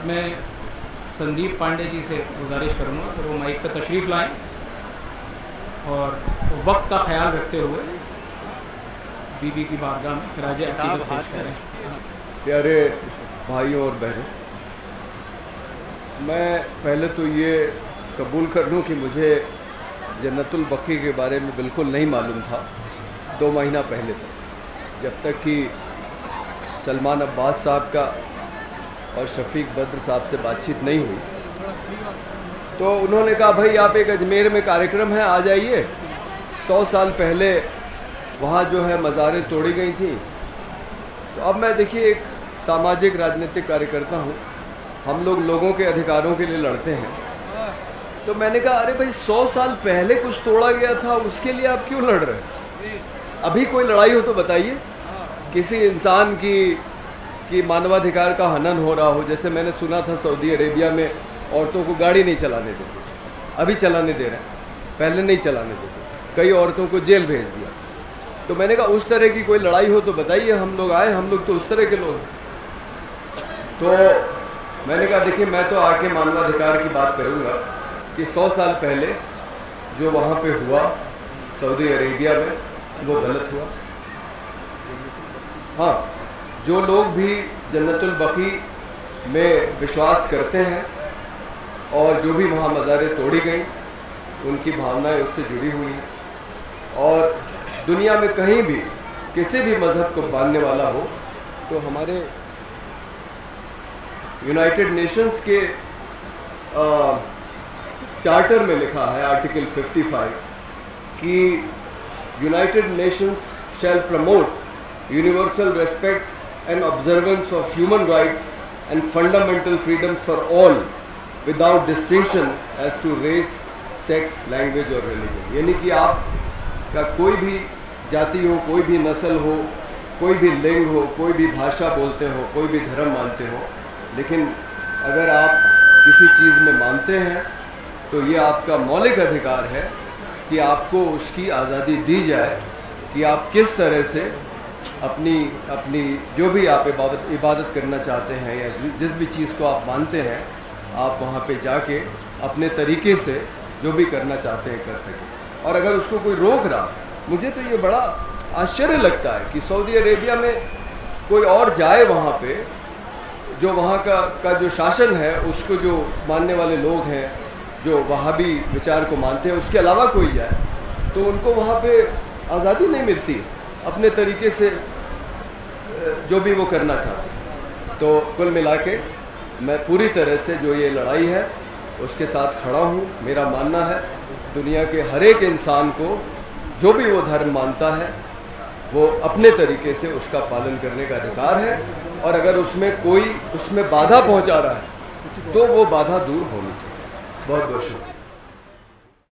मैं संदीप पांडे जी से गुजारिश करूँगा कि वो माइक पर तशरीफ़ लाएं और वक्त का ख्याल रखते हुए बीबी की बारगाह में खराज अक़ीदत पेश करें। प्यारे भाइयों और बहनों, मैं पहले तो ये कबूल कर लूँ कि मुझे जन्नतुल बकी के बारे में बिल्कुल नहीं मालूम था 2 महीना पहले तक, जब तक कि सलमान अब्बास साहब का और शफीक बद्र साहब से बातचीत नहीं हुई। तो उन्होंने कहा भाई आप एक अजमेर में कार्यक्रम है, आ जाइए। 100 साल पहले वहाँ जो है मज़ारें तोड़ी गई थी। तो अब मैं देखिए एक सामाजिक राजनीतिक कार्यकर्ता हूँ, हम लोग लोगों के अधिकारों के लिए लड़ते हैं। तो मैंने कहा अरे भाई 100 साल पहले कुछ तोड़ा गया था, उसके लिए आप क्यों लड़ रहे हैं? अभी कोई लड़ाई हो तो बताइए। किसी इंसान की मानवाधिकार का हनन हो रहा हो, जैसे मैंने सुना था सऊदी अरेबिया में औरतों को गाड़ी नहीं चलाने देते, अभी चलाने दे रहे हैं, पहले नहीं चलाने देते, कई औरतों को जेल भेज दिया। तो मैंने कहा उस तरह की कोई लड़ाई हो तो बताइए, हम लोग आए, हम लोग तो उस तरह के लोग हैं। तो मैंने कहा देखिए मैं तो आके मानवाधिकार की बात करूँगा कि 100 साल पहले जो वहाँ पे हुआ सऊदी अरेबिया में वो गलत हुआ। हाँ, जो लोग भी जन्नतुल बकी में विश्वास करते हैं और जो भी वहाँ मज़ारें तोड़ी गई, उनकी भावनाएं उससे जुड़ी हुई हैं। और दुनिया में कहीं भी किसी भी मज़हब को मानने वाला हो तो हमारे यूनाइटेड नेशंस के चार्टर में लिखा है आर्टिकल 55 कि United Nations shall promote universal respect and observance of human rights and fundamental freedoms for all without distinction as to race, sex, language और रिलीजन। यानी कि आपका कोई भी जाति हो, कोई भी नस्ल हो, कोई भी लिंग हो, कोई भी भाषा बोलते हो, कोई भी धर्म मानते हो, लेकिन अगर आप किसी चीज़ में मानते हैं तो ये आपका मौलिक अधिकार है कि आपको उसकी आज़ादी दी जाए कि आप किस तरह से अपनी जो भी आप इबादत करना चाहते हैं या जिस भी चीज़ को आप मानते हैं, आप वहाँ पे जाके अपने तरीके से जो भी करना चाहते हैं कर सकें। और अगर उसको कोई रोक रहा, मुझे तो ये बड़ा आश्चर्य लगता है कि सऊदी अरेबिया में कोई और जाए वहाँ पे, जो वहाँ का जो शासन है उसको जो मानने वाले लोग हैं, जो वहाबी विचार को मानते हैं, उसके अलावा कोई जाए तो उनको वहाँ पे आज़ादी नहीं मिलती अपने तरीके से जो भी वो करना चाहते हैं। तो कुल मिला के मैं पूरी तरह से जो ये लड़ाई है उसके साथ खड़ा हूँ। मेरा मानना है दुनिया के हर एक इंसान को जो भी वो धर्म मानता है वो अपने तरीके से उसका पालन करने का अधिकार है, और अगर उसमें बाधा पहुंचा रहा है तो वो बाधा दूर होनी चाहिए। बहुत बहुत शुक्रिया।